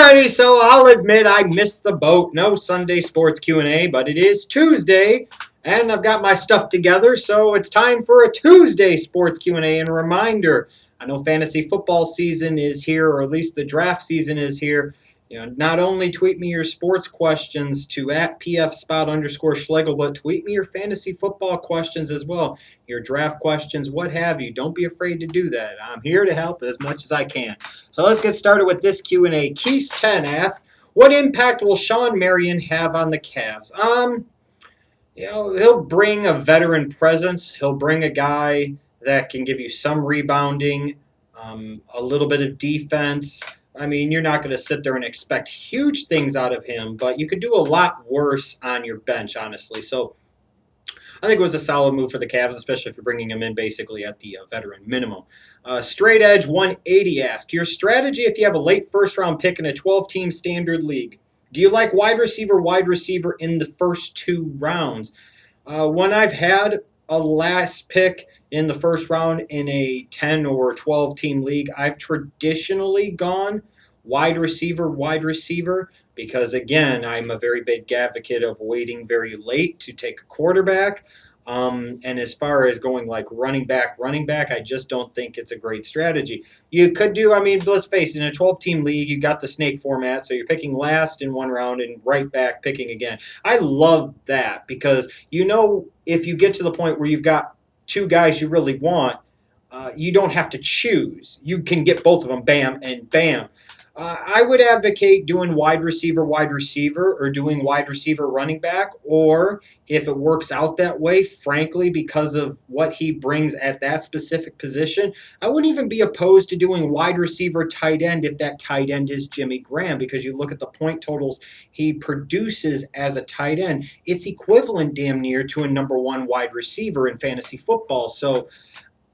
Alrighty, so I'll admit I missed the boat. No Sunday sports Q&A, but it is Tuesday, and I've got my stuff together, so it's time for a Tuesday sports Q&A. And a reminder, I know fantasy football season is here, or at least the draft season is here. Not only tweet me your sports questions to at @pfspout_schlegel, but tweet me your fantasy football questions as well. Your draft questions, what have you. Don't be afraid to do that. I'm here to help as much as I can. So let's get started with this Q&A. Keys10 asks, what impact will Shawn Marion have on the Cavs? He'll bring a veteran presence. He'll bring a guy that can give you some rebounding, a little bit of defense. I mean, you're not going to sit there and expect huge things out of him, but you could do a lot worse on your bench, honestly. So I think it was a solid move for the Cavs, especially for bringing him in basically at the veteran minimum. Straight Edge 180 asks, your strategy if you have a late first-round pick in a 12-team standard league. Do you like wide receiver in the first two rounds? When I've had a last pick in the first round in a 10 or 12-team league, I've traditionally gone wide receiver, because, again, I'm a very big advocate of waiting very late to take a quarterback. And as far as going like running back, I just don't think it's a great strategy. You could do, let's face it, in a 12-team league, you got the snake format, so you're picking last in one round and right back picking again. I love that because, if you get to the point where you've got two guys you really want, you don't have to choose. You can get both of them, bam and bam. I would advocate doing wide receiver, or doing wide receiver, running back, or if it works out that way, frankly, because of what he brings at that specific position, I wouldn't even be opposed to doing wide receiver, tight end if that tight end is Jimmy Graham, because you look at the point totals he produces as a tight end, it's equivalent damn near to a number one wide receiver in fantasy football. So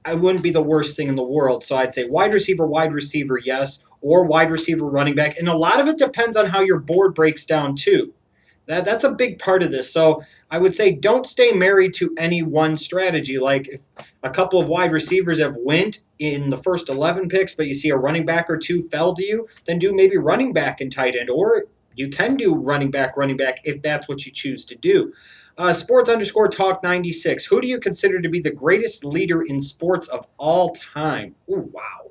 I wouldn't be the worst thing in the world. So I'd say wide receiver, yes, or wide receiver, running back. And a lot of it depends on how your board breaks down too. That's a big part of this. So I would say don't stay married to any one strategy. Like if a couple of wide receivers have went in the first 11 picks, but you see a running back or two fell to you, then do maybe running back and tight end. Or you can do running back if that's what you choose to do. Sports_talk 96. Who do you consider to be the greatest leader in sports of all time? Ooh, wow.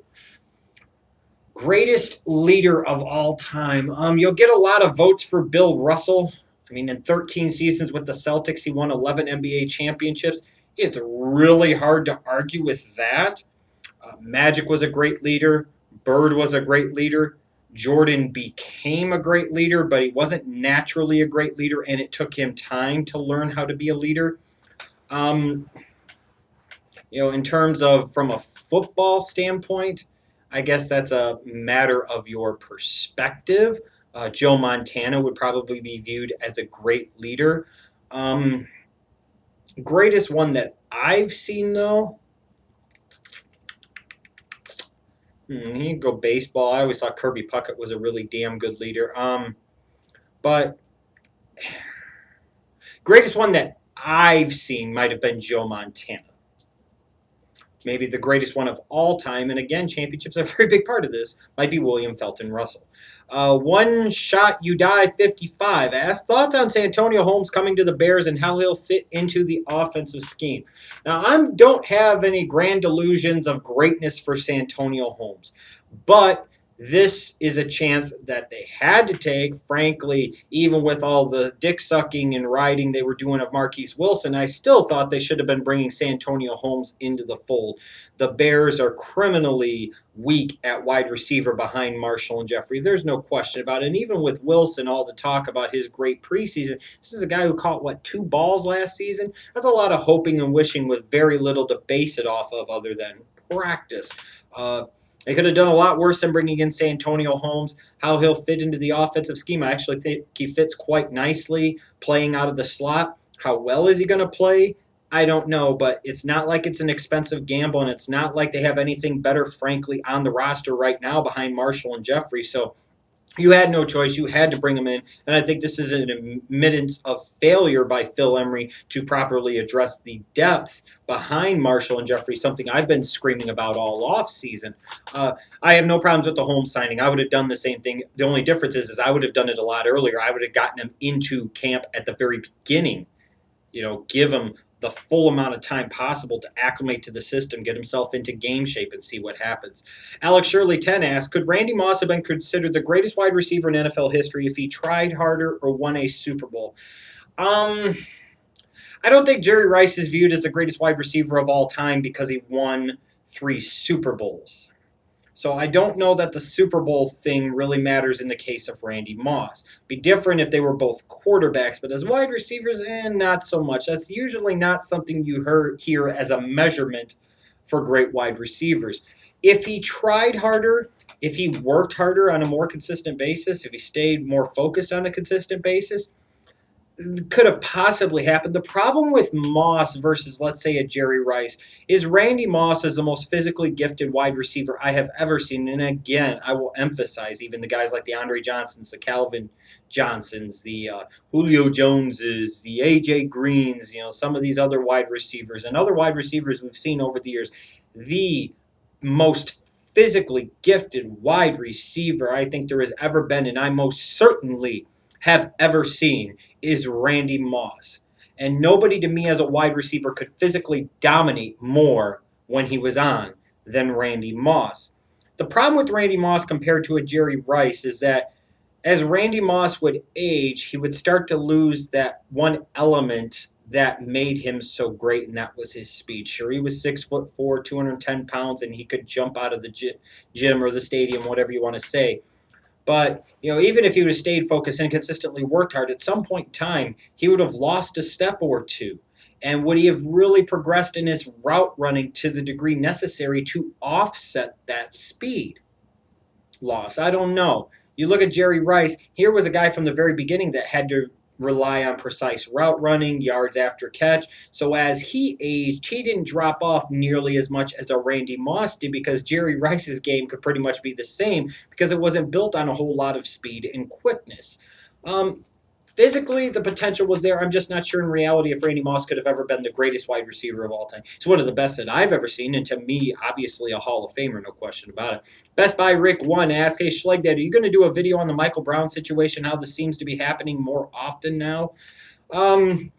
Greatest leader of all time. You'll get a lot of votes for Bill Russell. In 13 seasons with the Celtics, he won 11 NBA championships. It's really hard to argue with that. Magic was a great leader. Bird was a great leader. Jordan became a great leader, but he wasn't naturally a great leader, and it took him time to learn how to be a leader. In terms of from a football standpoint, I guess that's a matter of your perspective. Joe Montana would probably be viewed as a great leader. Greatest one that I've seen, though, you can go baseball. I always thought Kirby Puckett was a really damn good leader. But greatest one that I've seen might have been Joe Montana. Maybe the greatest one of all time, and again, championships are a very big part of this, might be William Felton Russell. One Shot You Die 55 asked, thoughts on Santonio Holmes coming to the Bears and how he'll fit into the offensive scheme. Now, I don't have any grand delusions of greatness for Santonio Holmes, but this is a chance that they had to take. Frankly, even with all the dick-sucking and riding they were doing of Marquise Wilson, I still thought they should have been bringing Santonio Holmes into the fold. The Bears are criminally weak at wide receiver behind Marshall and Jeffrey. There's no question about it. And even with Wilson, all the talk about his great preseason, this is a guy who caught, 2 balls last season? That's a lot of hoping and wishing with very little to base it off of other than practice. They could have done a lot worse than bringing in Santonio Holmes. How he'll fit into the offensive scheme, I actually think he fits quite nicely playing out of the slot. How well is he going to play? I don't know, but it's not like it's an expensive gamble, and it's not like they have anything better, frankly, on the roster right now behind Marshall and Jeffrey. So You had no choice. You had to bring him in. And I think this is an admittance of failure by Phil Emery to properly address the depth behind Marshall and Jeffrey, something I've been screaming about all off season. I have no problems with the Holmes signing. I would have done the same thing. The only difference is I would have done it a lot earlier. I would have gotten him into camp at the very beginning, give him the full amount of time possible to acclimate to the system, get himself into game shape, and see what happens. Alex Shirley 10 asks, could Randy Moss have been considered the greatest wide receiver in NFL history if he tried harder or won a Super Bowl? I don't think Jerry Rice is viewed as the greatest wide receiver of all time because he won 3 Super Bowls. So I don't know that the Super Bowl thing really matters in the case of Randy Moss. Be different if they were both quarterbacks, but as wide receivers, not so much. That's usually not something you hear as a measurement for great wide receivers. If he tried harder, if he worked harder on a more consistent basis, if he stayed more focused on a consistent basis, could have possibly happened. The problem with Moss versus, let's say, a Jerry Rice is Randy Moss is the most physically gifted wide receiver I have ever seen. And again, I will emphasize even the guys like the Andre Johnsons, the Calvin Johnsons, the Julio Joneses, the A.J. Greens, some of these other wide receivers and other wide receivers we've seen over the years. The most physically gifted wide receiver I think there has ever been, and I most certainly have ever seen, is Randy Moss. And nobody to me as a wide receiver could physically dominate more when he was on than Randy Moss. The problem with Randy Moss compared to a Jerry Rice is that as Randy Moss would age, he would start to lose that one element that made him so great, and that was his speed. Sure, he was 6'4", 210 pounds, and he could jump out of the gym or the stadium, whatever you want to say. But, even if he would have stayed focused and consistently worked hard, at some point in time, he would have lost a step or two. And would he have really progressed in his route running to the degree necessary to offset that speed loss? I don't know. You look at Jerry Rice, here was a guy from the very beginning that had to rely on precise route running, yards after catch. So as he aged, he didn't drop off nearly as much as a Randy Moss did because Jerry Rice's game could pretty much be the same because it wasn't built on a whole lot of speed and quickness. Physically, the potential was there. I'm just not sure in reality if Randy Moss could have ever been the greatest wide receiver of all time. He's one of the best that I've ever seen, and to me, obviously a Hall of Famer, no question about it. Best Buy Rick 1 asks, hey, Schlegdad, are you going to do a video on the Michael Brown situation, how this seems to be happening more often now? I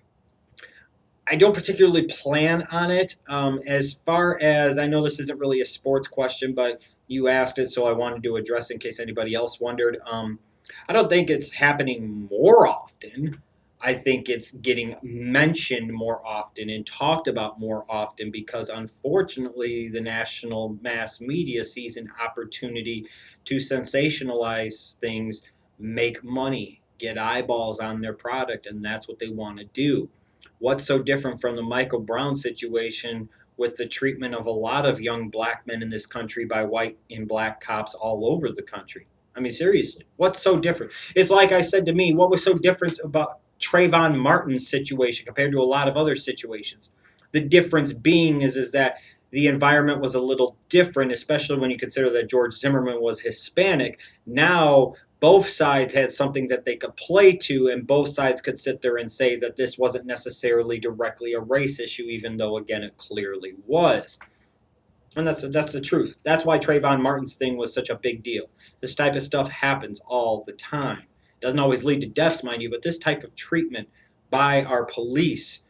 don't particularly plan on it. As far as, I know this isn't really a sports question, but you asked it, so I wanted to address it in case anybody else wondered. I don't think it's happening more often. I think it's getting mentioned more often and talked about more often because, unfortunately, the national mass media sees an opportunity to sensationalize things, make money, get eyeballs on their product, and that's what they want to do. What's so different from the Michael Brown situation with the treatment of a lot of young black men in this country by white and black cops all over the country? I mean, seriously, what's so different? It's like I said to me, what was so different about Trayvon Martin's situation compared to a lot of other situations? The difference being is that the environment was a little different, especially when you consider that George Zimmerman was Hispanic. Now, both sides had something that they could play to, and both sides could sit there and say that this wasn't necessarily directly a race issue, even though, again, it clearly was. And that's the truth. That's why Trayvon Martin's thing was such a big deal. This type of stuff happens all the time. Doesn't always lead to deaths, mind you, but this type of treatment by our police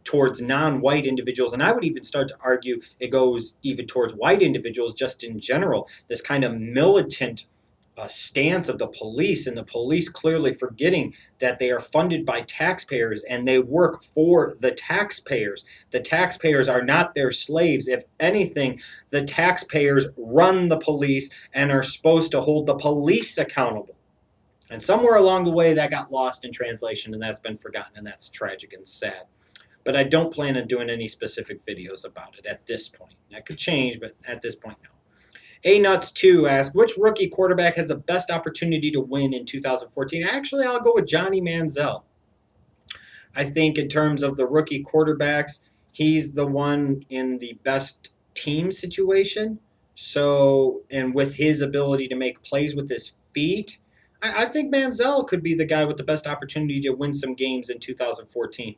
towards non-white individuals, and I would even start to argue it goes even towards white individuals just in general, this kind of militant stance of the police, and the police clearly forgetting that they are funded by taxpayers and they work for the taxpayers. The taxpayers are not their slaves. If anything, the taxpayers run the police and are supposed to hold the police accountable. And somewhere along the way that got lost in translation, and that's been forgotten, and that's tragic and sad. But I don't plan on doing any specific videos about it at this point. That could change, but at this point, no. A-Nuts2 asks, which rookie quarterback has the best opportunity to win in 2014? Actually, I'll go with Johnny Manziel. I think in terms of the rookie quarterbacks, he's the one in the best team situation. So, and with his ability to make plays with his feet. I think Manziel could be the guy with the best opportunity to win some games in 2014.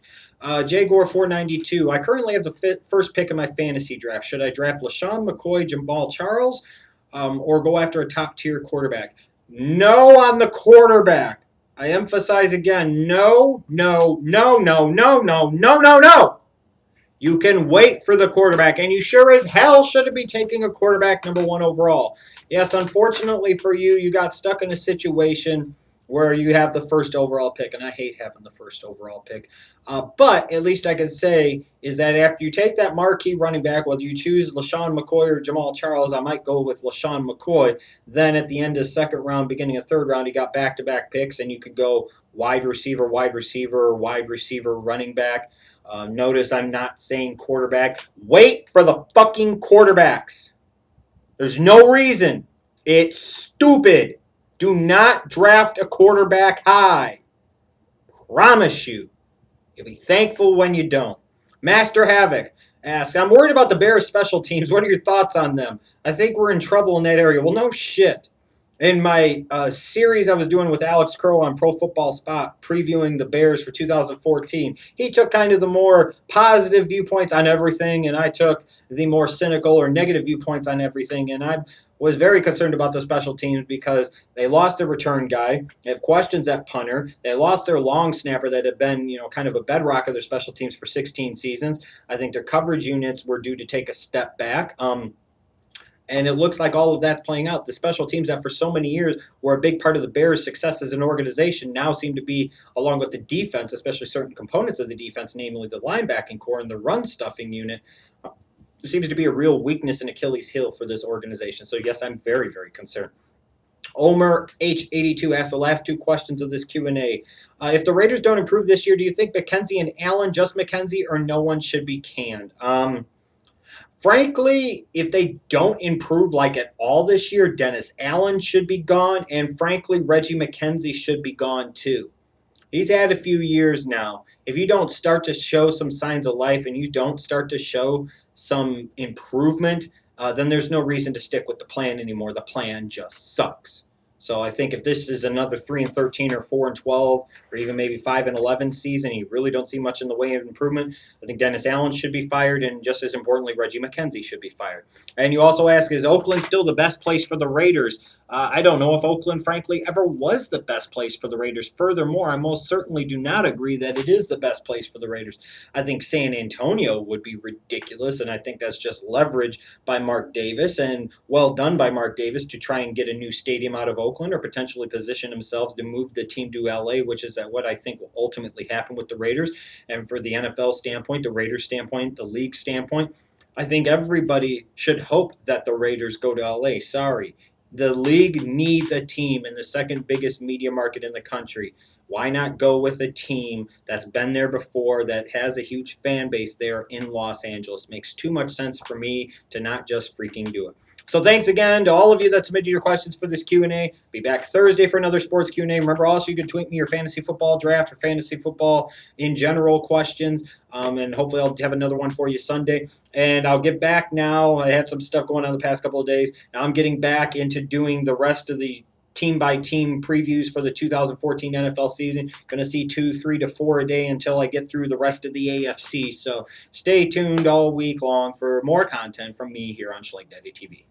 Jay Gore 492. I currently have the first pick in my fantasy draft. Should I draft LaShawn McCoy, Jamal Charles, or go after a top tier quarterback? No on the quarterback. I emphasize again, no, no, no, no, no, no, no, no, no. You can wait for the quarterback, and you sure as hell shouldn't be taking a quarterback number 1 overall. Yes, unfortunately for you, you got stuck in a situation where you have the first overall pick, and I hate having the first overall pick. But at least I can say is that after you take that marquee running back, whether you choose LaShawn McCoy or Jamal Charles, I might go with LaShawn McCoy. Then at the end of second round, beginning of third round, you got back-to-back picks, and you could go wide receiver, running back. Notice I'm not saying quarterback. Wait for the fucking quarterbacks. There's no reason. It's stupid. Do not draft a quarterback high. Promise you. You'll be thankful when you don't. Master Havoc asks, I'm worried about the Bears special teams. What are your thoughts on them? I think we're in trouble in that area. Well, no shit. In my series I was doing with Alex Crow on Pro Football Spot, previewing the Bears for 2014, he took kind of the more positive viewpoints on everything, and I took the more cynical or negative viewpoints on everything. And I was very concerned about the special teams because they lost their return guy. They have questions at punter. They lost their long snapper that had been, kind of a bedrock of their special teams for 16 seasons. I think their coverage units were due to take a step back. And it looks like all of that's playing out. The special teams that for so many years were a big part of the Bears' success as an organization now seem to be, along with the defense, especially certain components of the defense, namely the linebacking core and the run-stuffing unit, seems to be a real weakness and Achilles heel for this organization. So, yes, I'm very, very concerned. Omer H82 asked the last 2 questions of this Q&A. If the Raiders don't improve this year, do you think McKenzie and Allen, just McKenzie, or no one should be canned? Frankly, if they don't improve like at all this year, Dennis Allen should be gone, and frankly, Reggie McKenzie should be gone too. He's had a few years now. If you don't start to show some signs of life and you don't start to show some improvement, then there's no reason to stick with the plan anymore. The plan just sucks. So I think if this is another 3-13 or 4-12 or even maybe 5-11 season, you really don't see much in the way of improvement. I think Dennis Allen should be fired, and just as importantly, Reggie McKenzie should be fired. And you also ask, is Oakland still the best place for the Raiders? I don't know if Oakland, frankly, ever was the best place for the Raiders. Furthermore, I most certainly do not agree that it is the best place for the Raiders. I think San Antonio would be ridiculous, and I think that's just leverage by Mark Davis, and well done by Mark Davis to try and get a new stadium out of Oakland or potentially position themselves to move the team to LA, which is what I think will ultimately happen with the Raiders. And for the NFL standpoint, the Raiders standpoint, the league standpoint, I think everybody should hope that the Raiders go to LA. Sorry. The league needs a team in the second biggest media market in the country. Why not go with a team that's been there before, that has a huge fan base there in Los Angeles? Makes too much sense for me to not just freaking do it. So thanks again to all of you that submitted your questions for this Q&A. Be back Thursday for another sports Q&A. Remember also you can tweet me your fantasy football draft or fantasy football in general questions. And hopefully I'll have another one for you Sunday. And I'll get back now. I had some stuff going on the past couple of days. Now I'm getting back into doing the rest of the team-by-team previews for the 2014 NFL season. Going to see 2, 3 to 4 a day until I get through the rest of the AFC. So stay tuned all week long for more content from me here on Schleg Daddy TV.